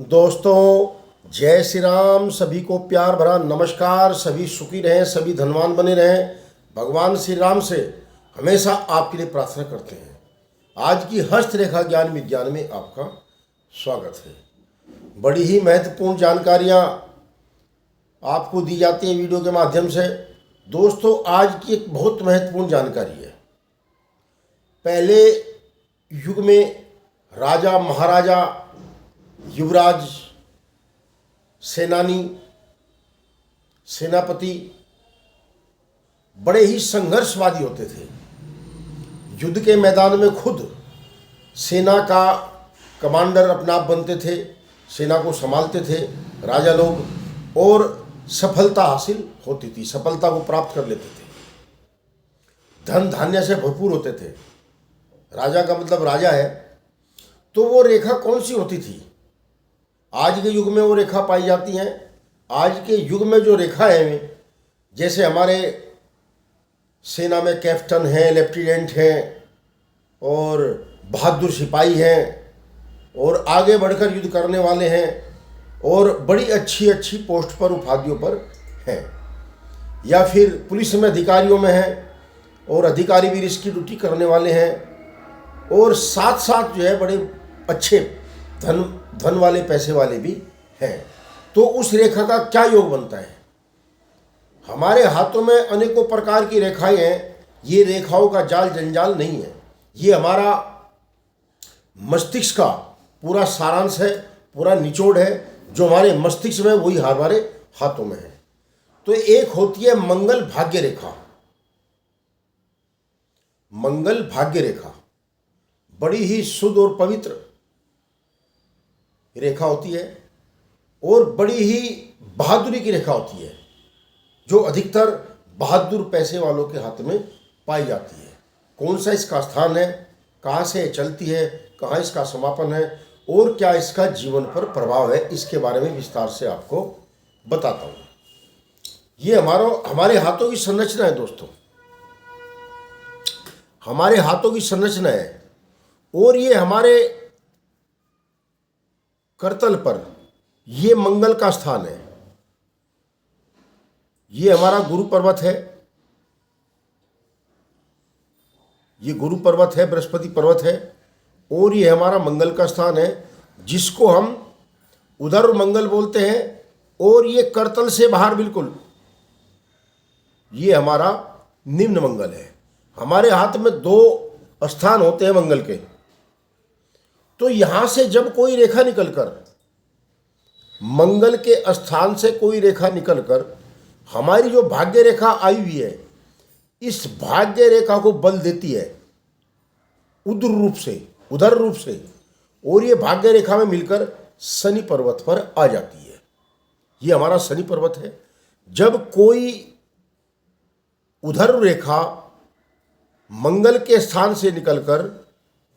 दोस्तों जय श्री राम। सभी को प्यार भरा नमस्कार। सभी सुखी रहें, सभी धनवान बने रहें। भगवान श्री राम से हमेशा आपके लिए प्रार्थना करते हैं। आज की हस्तरेखा ज्ञान विज्ञान में आपका स्वागत है। बड़ी ही महत्वपूर्ण जानकारियाँ आपको दी जाती हैं वीडियो के माध्यम से। दोस्तों आज की एक बहुत महत्वपूर्ण जानकारी है। पहले युग में राजा महाराजा, युवराज, सेनानी, सेनापति बड़े ही संघर्षवादी होते थे। युद्ध के मैदान में खुद सेना का कमांडर अपना आप बनते थे, सेना को संभालते थे राजा लोग, और सफलता हासिल होती थी, सफलता को प्राप्त कर लेते थे। धन धान्य से भरपूर होते थे। राजा का मतलब राजा है। तो वो रेखा कौन सी होती थी? आज के युग में वो रेखा पाई जाती हैं। आज के युग में जो रेखा है, जैसे हमारे सेना में कैप्टन हैं, लेफ्टिनेंट हैं और बहादुर सिपाही हैं और आगे बढ़कर युद्ध करने वाले हैं और बड़ी अच्छी अच्छी पोस्ट पर, उपाधियों पर हैं, या फिर पुलिस में अधिकारियों में हैं और अधिकारी भी रिस्की ड्यूटी करने वाले हैं, और साथ साथ जो है बड़े अच्छे धन वाले, पैसे वाले भी हैं। तो उस रेखा का क्या योग बनता है? हमारे हाथों में अनेकों प्रकार की रेखाएं हैं। ये रेखाओं का जाल जंजाल नहीं है, ये हमारा मस्तिष्क का पूरा सारांश है, पूरा निचोड़ है। जो हमारे मस्तिष्क में वही हमारे हाथों में है। तो एक होती है मंगल भाग्य रेखा। मंगल भाग्य रेखा बड़ी ही शुद्ध और पवित्र रेखा होती है और बड़ी ही बहादुरी की रेखा होती है, जो अधिकतर बहादुर पैसे वालों के हाथ में पाई जाती है। कौन सा इसका स्थान है, कहाँ से चलती है, कहाँ इसका समापन है और क्या इसका जीवन पर प्रभाव है, इसके बारे में विस्तार से आपको बताता हूँ। ये हमारे हाथों की संरचना है दोस्तों, हमारे हाथों की संरचना है। और ये हमारे करतल पर ये मंगल का स्थान है। ये हमारा गुरु पर्वत है, ये गुरु पर्वत है, बृहस्पति पर्वत है, और ये हमारा मंगल का स्थान है, जिसको हम उधर मंगल बोलते हैं। और ये करतल से बाहर बिल्कुल ये हमारा निम्न मंगल है। हमारे हाथ में दो स्थान होते हैं मंगल के। तो यहां से जब कोई रेखा निकलकर, मंगल के स्थान से कोई रेखा निकलकर हमारी जो भाग्य रेखा आई हुई है, इस भाग्य रेखा को बल देती है उधर रूप से, और ये भाग्य रेखा में मिलकर शनि पर्वत पर आ जाती है। ये हमारा शनि पर्वत है। जब कोई उधर रेखा मंगल के स्थान से निकलकर,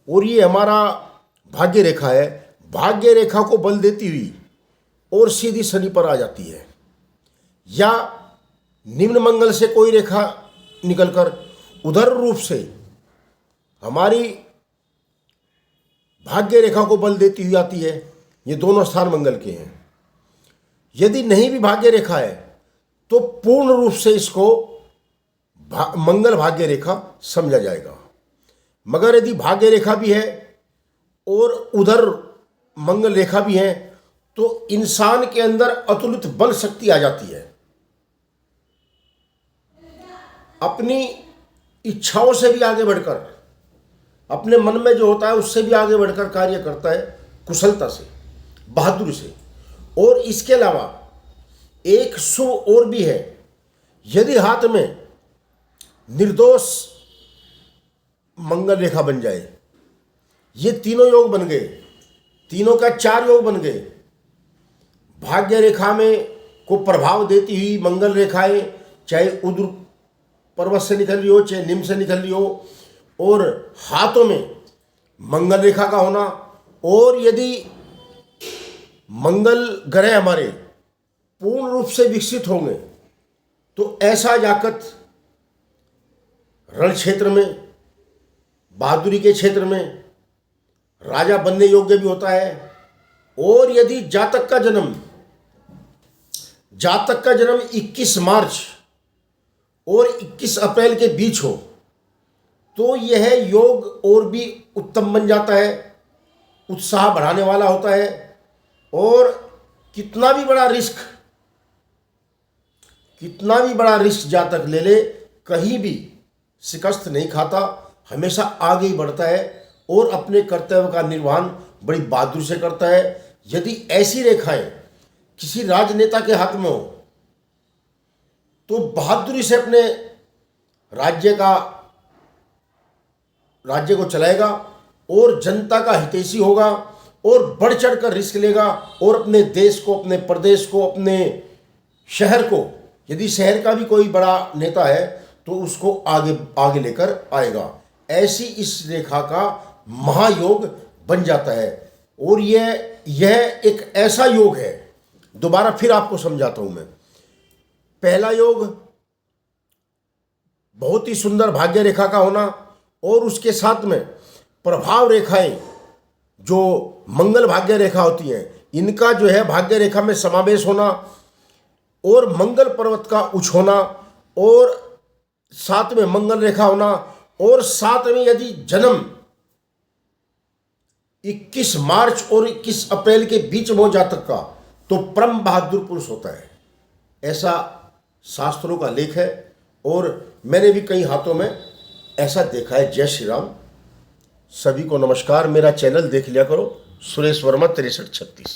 और ये हमारा भाग्य रेखा है, भाग्य रेखा को बल देती हुई और सीधी शनि पर आ जाती है, या निम्न मंगल से कोई रेखा निकलकर उधर रूप से हमारी भाग्य रेखा को बल देती हुई आती है। ये दोनों स्थान मंगल के हैं। यदि नहीं भी भाग्य रेखा है तो पूर्ण रूप से इसको मंगल भाग्य रेखा समझा जाएगा। मगर यदि भाग्य रेखा भी है और उधर मंगल रेखा भी है, तो इंसान के अंदर अतुलित बल शक्ति आ जाती है। अपनी इच्छाओं से भी आगे बढ़कर, अपने मन में जो होता है उससे भी आगे बढ़कर कार्य करता है, कुशलता से, बहादुरी से। और इसके अलावा एक शुभ और भी है। यदि हाथ में निर्दोष मंगल रेखा बन जाए, ये तीनों योग बन गए, तीनों का 4 योग बन गए। भाग्य रेखा में को प्रभाव देती हुई मंगल रेखाएं, चाहे उधर पर्वत से निकल रही हो, चाहे निम्न से निकल रही हो, और हाथों में मंगल रेखा का होना। और यदि मंगल ग्रह हमारे पूर्ण रूप से विकसित होंगे, तो ऐसा जाकत रण क्षेत्र में, बहादुरी के क्षेत्र में राजा बनने योग्य भी होता है, और यदि जातक का जन्म 21 मार्च और 21 अप्रैल के बीच हो तो यह योग और भी उत्तम बन जाता है, उत्साह बढ़ाने वाला होता है। और कितना भी बड़ा रिस्क जातक ले ले, कहीं भी शिकस्त नहीं खाता, हमेशा आगे ही बढ़ता है और अपने कर्तव्य का निर्वहन बड़ी बहादुरी से करता है। यदि ऐसी रेखाएं किसी राजनेता के हाथ में हो तो बहादुरी से अपने राज्य को चलाएगा और जनता का हितैषी होगा और बढ़ चढ़ कर रिस्क लेगा और अपने देश को, अपने प्रदेश को, अपने शहर को, यदि शहर का भी कोई बड़ा नेता है तो उसको आगे लेकर आएगा। ऐसी इस रेखा का महायोग बन जाता है। और यह एक ऐसा योग है, दोबारा फिर आपको समझाता हूं मैं। पहला योग बहुत ही सुंदर भाग्य रेखा का होना और उसके साथ में प्रभाव रेखाएं जो मंगल भाग्य रेखा होती हैं, इनका जो है भाग्य रेखा में समावेश होना और मंगल पर्वत का उच्च होना और साथ में मंगल रेखा होना और साथ में यदि जन्म 21 मार्च और 21 अप्रैल के बीच में हो जातक का तो परम बहादुर पुरुष होता है। ऐसा शास्त्रों का लेख है और मैंने भी कई हाथों में ऐसा देखा है। जय श्री राम। सभी को नमस्कार। मेरा चैनल देख लिया करो, सुरेश वर्मा 6336।